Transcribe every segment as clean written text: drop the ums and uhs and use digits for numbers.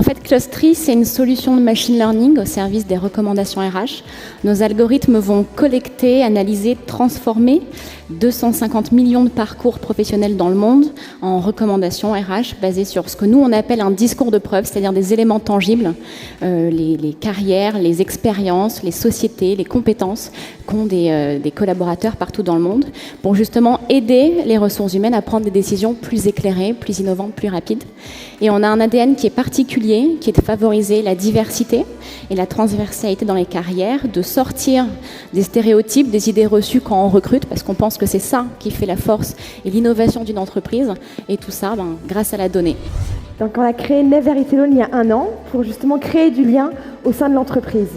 En fait, Clustry, c'est une solution de machine learning au service des recommandations RH. Nos algorithmes vont collecter, analyser, transformer 250 millions de parcours professionnels dans le monde en recommandations RH basées sur ce que nous, on appelle un discours de preuve, c'est-à-dire des éléments tangibles, les carrières, les expériences, les sociétés, les compétences qu'ont des collaborateurs partout dans le monde, pour justement aider les ressources humaines à prendre des décisions plus éclairées, plus innovantes, plus rapides. Et on a un ADN qui est particulier, qui est de favoriser la diversité et la transversalité dans les carrières, de sortir des stéréotypes, des idées reçues quand on recrute, parce qu'on pense que c'est ça qui fait la force et l'innovation d'une entreprise, et tout ça grâce à la donnée. Donc on a créé Never It Alone il y a 1 an pour justement créer du lien au sein de l'entreprise.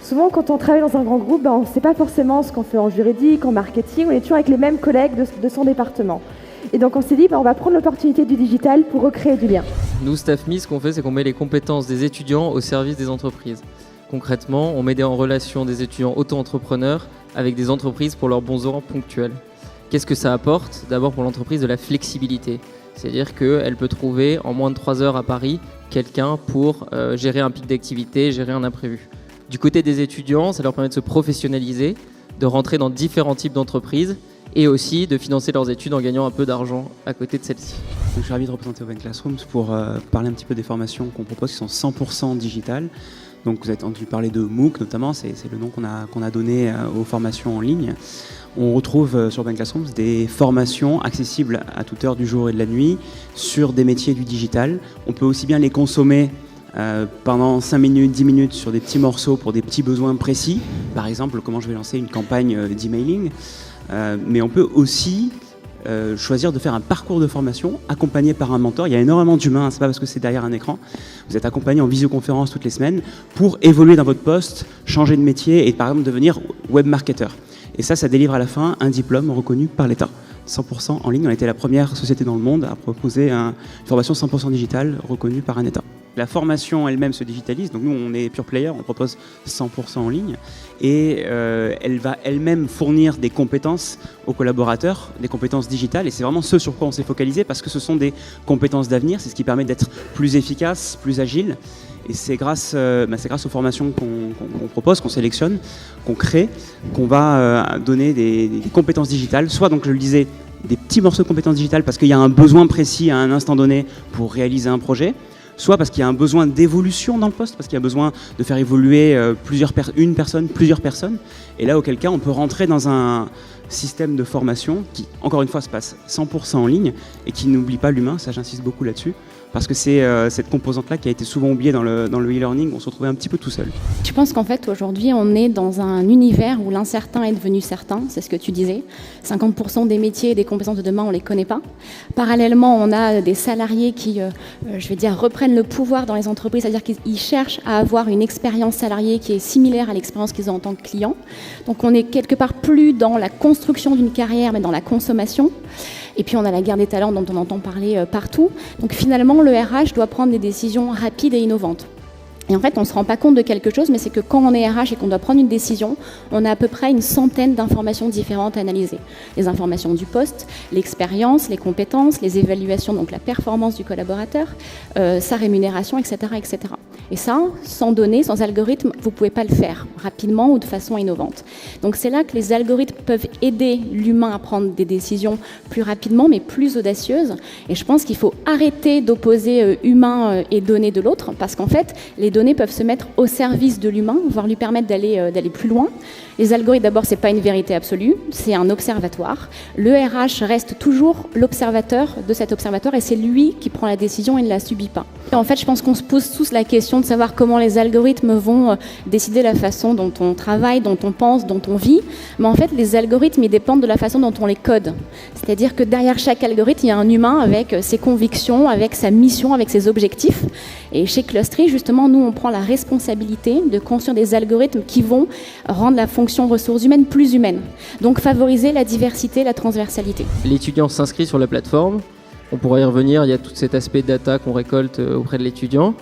Souvent, quand on travaille dans un grand groupe, on ne sait pas forcément ce qu'on fait en juridique, en marketing, on est toujours avec les mêmes collègues de son département. Et donc on s'est dit, on va prendre l'opportunité du digital pour recréer du lien. Nous, StaffMe, ce qu'on fait, c'est qu'on met les compétences des étudiants au service des entreprises. Concrètement, on met en relation des étudiants auto-entrepreneurs avec des entreprises pour leurs besoins ponctuels. Qu'est-ce que ça apporte ? D'abord pour l'entreprise de la flexibilité. C'est-à-dire qu'elle peut trouver en moins de 3 heures à Paris quelqu'un pour gérer un pic d'activité, gérer un imprévu. Du côté des étudiants, ça leur permet de se professionnaliser, de rentrer dans différents types d'entreprises et aussi de financer leurs études en gagnant un peu d'argent à côté de celles-ci. Donc, je suis ravi de représenter Open Classrooms pour parler un petit peu des formations qu'on propose qui sont 100% digitales. Donc vous avez entendu parler de MOOC notamment, c'est le nom qu'on a donné aux formations en ligne. On retrouve sur Open Classrooms des formations accessibles à toute heure du jour et de la nuit sur des métiers du digital. On peut aussi bien les consommer pendant 5 minutes, 10 minutes sur des petits morceaux pour des petits besoins précis. Par exemple, comment je vais lancer une campagne d'emailing. Mais on peut aussi choisir de faire un parcours de formation accompagné par un mentor. Il y a énormément d'humains, c'est pas parce que c'est derrière un écran. Vous êtes accompagné en visioconférence toutes les semaines pour évoluer dans votre poste, changer de métier et par exemple devenir webmarketeur. Et ça délivre à la fin un diplôme reconnu par l'État. 100% en ligne. On a été la première société dans le monde à proposer une formation 100% digitale reconnue par un État. La formation elle-même se digitalise, donc nous on est pure player, on propose 100% en ligne et elle va elle-même fournir des compétences aux collaborateurs, des compétences digitales et c'est vraiment ce sur quoi on s'est focalisé parce que ce sont des compétences d'avenir, c'est ce qui permet d'être plus efficace, plus agile et c'est grâce aux formations qu'on propose, qu'on sélectionne, qu'on crée, qu'on va donner des compétences digitales, soit donc je le disais, des petits morceaux de compétences digitales parce qu'il y a un besoin précis à un instant donné pour réaliser un projet, soit parce qu'il y a un besoin d'évolution dans le poste, parce qu'il y a besoin de faire évoluer plusieurs personnes. Et là, auquel cas, on peut rentrer dans un système de formation qui, encore une fois, se passe 100% en ligne et qui n'oublie pas l'humain, ça j'insiste beaucoup là-dessus, parce que c'est cette composante-là qui a été souvent oubliée dans le e-learning, on se retrouvait un petit peu tout seul. Je pense qu'en fait, aujourd'hui, on est dans un univers où l'incertain est devenu certain, c'est ce que tu disais. 50% des métiers et des compétences de demain, on ne les connaît pas. Parallèlement, on a des salariés qui, reprennent le pouvoir dans les entreprises, c'est-à-dire qu'ils cherchent à avoir une expérience salariée qui est similaire à l'expérience qu'ils ont en tant que client. Donc, on est quelque part plus dans la construction d'une carrière, mais dans la consommation. Et puis on a la guerre des talents dont on entend parler partout. Donc finalement, le RH doit prendre des décisions rapides et innovantes. Et en fait, on ne se rend pas compte de quelque chose, mais c'est que quand on est RH et qu'on doit prendre une décision, on a à peu près une centaine d'informations différentes à analyser. Les informations du poste, l'expérience, les compétences, les évaluations, donc la performance du collaborateur, sa rémunération, etc., etc. Et ça, sans données, sans algorithme, vous ne pouvez pas le faire rapidement ou de façon innovante. Donc c'est là que les algorithmes peuvent aider l'humain à prendre des décisions plus rapidement, mais plus audacieuses. Et je pense qu'il faut arrêter d'opposer humain et données de l'autre, parce qu'en fait, les données peuvent se mettre au service de l'humain, voire lui permettre d'aller plus loin. Les algorithmes, d'abord, ce n'est pas une vérité absolue, c'est un observatoire. Le RH reste toujours l'observateur de cet observatoire et c'est lui qui prend la décision et ne la subit pas. Et en fait, je pense qu'on se pose tous la question de savoir comment les algorithmes vont décider la façon dont on travaille, dont on pense, dont on vit. Mais en fait, les algorithmes, ils dépendent de la façon dont on les code. C'est-à-dire que derrière chaque algorithme, il y a un humain avec ses convictions, avec sa mission, avec ses objectifs. Et chez Clustry, justement, nous, on prend la responsabilité de construire des algorithmes qui vont rendre la fonction ressources humaines plus humaine. Donc favoriser la diversité, la transversalité. L'étudiant s'inscrit sur la plateforme. On pourra y revenir, il y a tout cet aspect data qu'on récolte auprès de l'étudiant.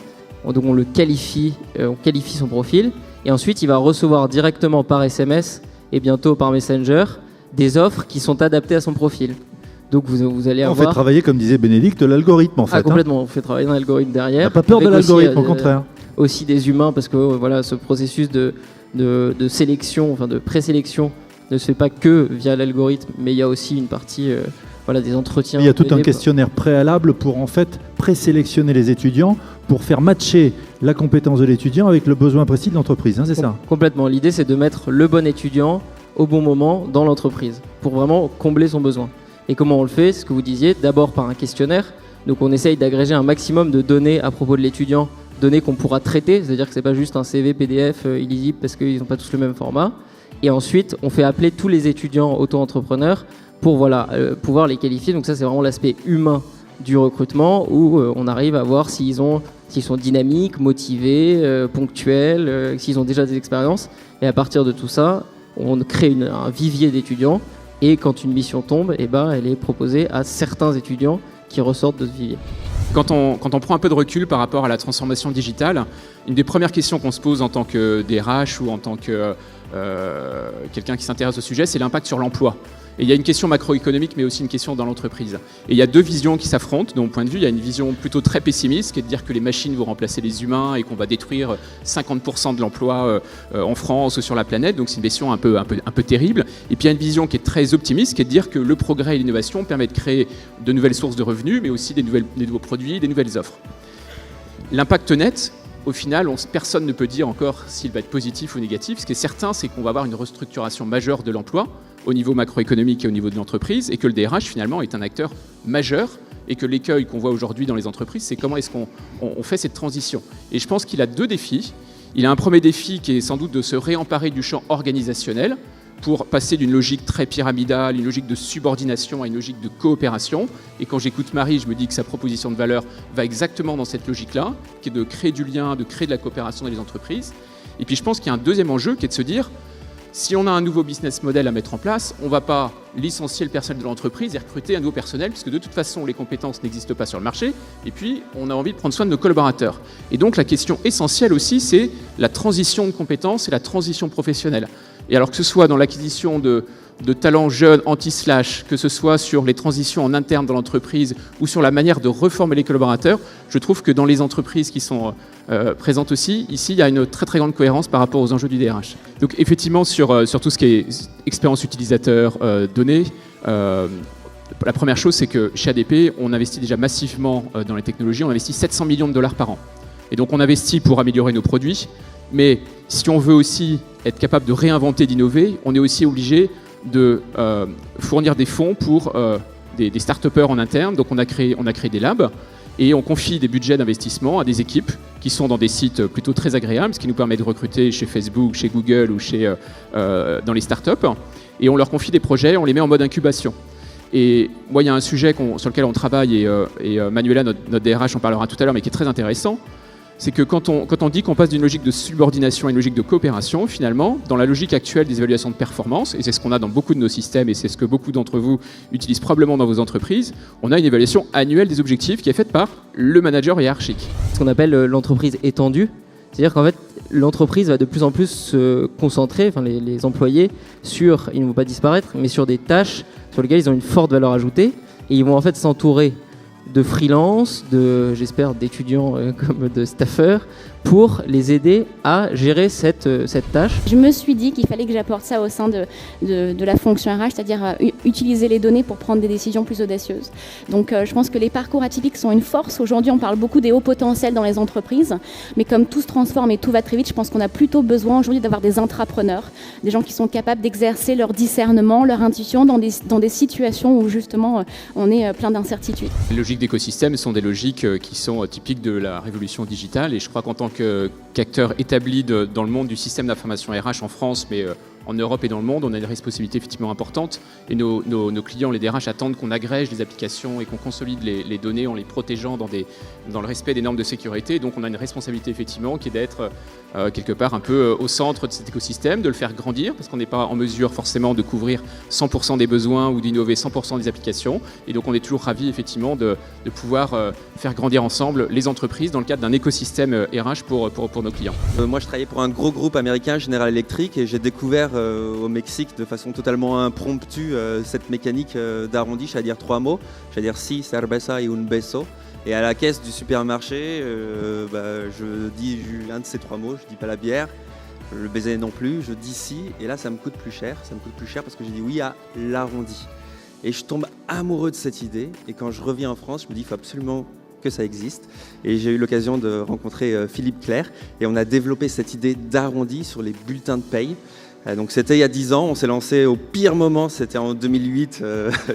Donc on le qualifie, on qualifie son profil. Et ensuite, il va recevoir directement par SMS et bientôt par Messenger des offres qui sont adaptées à son profil. Donc vous allez On avoir... fait travailler, comme disait Bénédicte, l'algorithme en fait. Complètement, on fait travailler dans l'algorithme derrière. On n'a pas peur de l'algorithme, au contraire. Aussi des humains, parce que voilà, ce processus de sélection, enfin de présélection, ne se fait pas que via l'algorithme, mais il y a aussi une partie des entretiens. Il y a tout un questionnaire préalable pour en fait présélectionner les étudiants, pour faire matcher la compétence de l'étudiant avec le besoin précis de l'entreprise, c'est ça? Complètement. L'idée, c'est de mettre le bon étudiant au bon moment dans l'entreprise, pour vraiment combler son besoin. Et comment on le fait? C'est ce que vous disiez, d'abord par un questionnaire. Donc on essaye d'agréger un maximum de données à propos de l'étudiant, données qu'on pourra traiter, c'est-à-dire que c'est pas juste un CV PDF illisible parce qu'ils n'ont pas tous le même format. Et ensuite, on fait appeler tous les étudiants auto-entrepreneurs pour pouvoir les qualifier. Donc ça, c'est vraiment l'aspect humain du recrutement où on arrive à voir s'ils sont dynamiques, motivés, ponctuels, s'ils ont déjà des expériences. Et à partir de tout ça, on crée un vivier d'étudiants. Et quand une mission tombe, elle est proposée à certains étudiants qui ressortent de ce vivier. Quand on prend un peu de recul par rapport à la transformation digitale, une des premières questions qu'on se pose en tant que DRH ou en tant que quelqu'un qui s'intéresse au sujet, c'est l'impact sur l'emploi. Et il y a une question macroéconomique, mais aussi une question dans l'entreprise. Et il y a deux visions qui s'affrontent. De mon point de vue, il y a une vision plutôt très pessimiste, qui est de dire que les machines vont remplacer les humains et qu'on va détruire 50% de l'emploi en France ou sur la planète. Donc c'est une vision un peu terrible. Et puis il y a une vision qui est très optimiste, qui est de dire que le progrès et l'innovation permettent de créer de nouvelles sources de revenus, mais aussi des nouveaux produits, des nouvelles offres. L'impact net, au final, personne ne peut dire encore s'il va être positif ou négatif. Ce qui est certain, c'est qu'on va avoir une restructuration majeure de l'emploi au niveau macroéconomique et au niveau de l'entreprise, et que le DRH, finalement, est un acteur majeur, et que l'écueil qu'on voit aujourd'hui dans les entreprises, c'est comment est-ce qu'on fait cette transition. Et je pense qu'il a deux défis. Il a un premier défi qui est sans doute de se réemparer du champ organisationnel pour passer d'une logique très pyramidale, une logique de subordination à une logique de coopération. Et quand j'écoute Marie, je me dis que sa proposition de valeur va exactement dans cette logique-là, qui est de créer du lien, de créer de la coopération dans les entreprises. Et puis je pense qu'il y a un deuxième enjeu qui est de se dire, si on a un nouveau business model à mettre en place, on ne va pas licencier le personnel de l'entreprise et recruter un nouveau personnel, puisque de toute façon, les compétences n'existent pas sur le marché. Et puis, on a envie de prendre soin de nos collaborateurs. Et donc, la question essentielle aussi, c'est la transition de compétences et la transition professionnelle. Et alors que ce soit dans l'acquisition de talents jeunes anti-slash, que ce soit sur les transitions en interne dans l'entreprise ou sur la manière de reformer les collaborateurs, je trouve que dans les entreprises qui sont présentes aussi, ici, il y a une très très grande cohérence par rapport aux enjeux du DRH. Donc effectivement, sur tout ce qui est expérience utilisateur, données, la première chose, c'est que chez ADP, on investit déjà massivement dans les technologies, on investit 700 millions de dollars par an. Et donc on investit pour améliorer nos produits, mais si on veut aussi être capable de réinventer, d'innover, on est aussi obligé de fournir des fonds pour des start-upers en interne. Donc on a créé des labs et on confie des budgets d'investissement à des équipes qui sont dans des sites plutôt très agréables, ce qui nous permet de recruter chez Facebook, chez Google ou dans les start-up. Et on leur confie des projets, on les met en mode incubation. Et moi, il y a un sujet sur lequel on travaille et Manuela, notre DRH, en parlera tout à l'heure, mais qui est très intéressant. C'est que quand on dit qu'on passe d'une logique de subordination à une logique de coopération, finalement, dans la logique actuelle des évaluations de performance, et c'est ce qu'on a dans beaucoup de nos systèmes, et c'est ce que beaucoup d'entre vous utilisent probablement dans vos entreprises, on a une évaluation annuelle des objectifs qui est faite par le manager hiérarchique. Ce qu'on appelle l'entreprise étendue, c'est-à-dire qu'en fait, l'entreprise va de plus en plus se concentrer, enfin les employés, ils ne vont pas disparaître, mais sur des tâches sur lesquelles ils ont une forte valeur ajoutée, et ils vont en fait s'entourer de freelance, j'espère d'étudiants comme de staffeurs, pour les aider à gérer cette tâche. Je me suis dit qu'il fallait que j'apporte ça au sein de la fonction RH, c'est-à-dire utiliser les données pour prendre des décisions plus audacieuses. Donc je pense que les parcours atypiques sont une force. Aujourd'hui, on parle beaucoup des hauts potentiels dans les entreprises, mais comme tout se transforme et tout va très vite, je pense qu'on a plutôt besoin aujourd'hui d'avoir des intrapreneurs, des gens qui sont capables d'exercer leur discernement, leur intuition dans des situations où justement on est plein d'incertitudes. Les logiques d'écosystème sont des logiques qui sont typiques de la révolution digitale, et je crois qu'en tant qu'acteur établi dans le monde du système d'information RH en France, mais en Europe et dans le monde, on a une responsabilité effectivement importante, et nos clients, les DRH, attendent qu'on agrège les applications et qu'on consolide les données en les protégeant dans le respect des normes de sécurité. Donc on a une responsabilité effectivement qui est d'être quelque part un peu au centre de cet écosystème, de le faire grandir, parce qu'on n'est pas en mesure forcément de couvrir 100% des besoins ou d'innover 100% des applications, et donc on est toujours ravis effectivement de pouvoir faire grandir ensemble les entreprises dans le cadre d'un écosystème RH pour nos clients. Moi je travaillais pour un gros groupe américain, General Electric, et j'ai découvert au Mexique de façon totalement impromptue cette mécanique d'arrondi. J'allais dire 3 mots. J'allais dire si, cerveza y un beso. Et à la caisse du supermarché, je dis un de ces 3 mots. Je dis pas la bière, le baiser non plus. Je dis si. Et là, ça me coûte plus cher. Ça me coûte plus cher parce que j'ai dit oui à l'arrondi. Et je tombe amoureux de cette idée. Et quand je reviens en France, je me dis il faut absolument que ça existe. Et j'ai eu l'occasion de rencontrer Philippe Clerc et on a développé cette idée d'arrondi sur les bulletins de paye. Donc c'était il y a 10 ans, on s'est lancé au pire moment, c'était en 2008,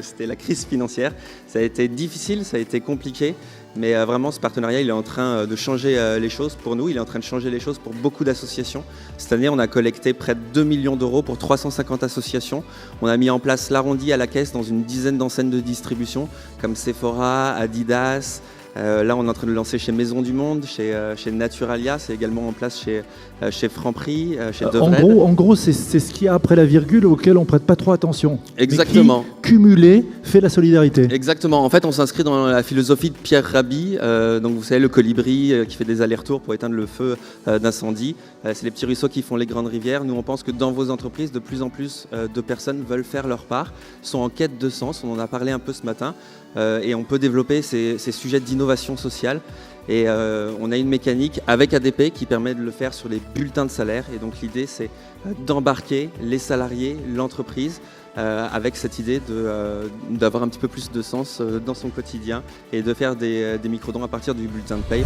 c'était la crise financière. Ça a été difficile, ça a été compliqué, mais vraiment ce partenariat il est en train de changer les choses pour nous, il est en train de changer les choses pour beaucoup d'associations. Cette année on a collecté près de 2 millions d'euros pour 350 associations. On a mis en place l'arrondi à la caisse dans une dizaine d'enseignes de distribution comme Sephora, Adidas. Là, on est en train de le lancer chez Maison du Monde, chez Naturalia, c'est également en place chez Franprix, chez Devred. En gros, c'est ce qu'il y a après la virgule auquel on ne prête pas trop attention. Exactement. Mais qui, cumulé, fait la solidarité. Exactement. En fait, on s'inscrit dans la philosophie de Pierre Rabhi. Donc, vous savez, le colibri qui fait des allers-retours pour éteindre le feu d'incendie. C'est les petits ruisseaux qui font les grandes rivières. Nous, on pense que dans vos entreprises, de plus en plus de personnes veulent faire leur part, sont en quête de sens. On en a parlé un peu ce matin. Et on peut développer ces sujets d'innovation sociale. Et on a une mécanique avec ADP qui permet de le faire sur les bulletins de salaire. Et donc l'idée, c'est d'embarquer les salariés, l'entreprise, avec cette idée d'avoir un petit peu plus de sens dans son quotidien et de faire des microdons à partir du bulletin de paye.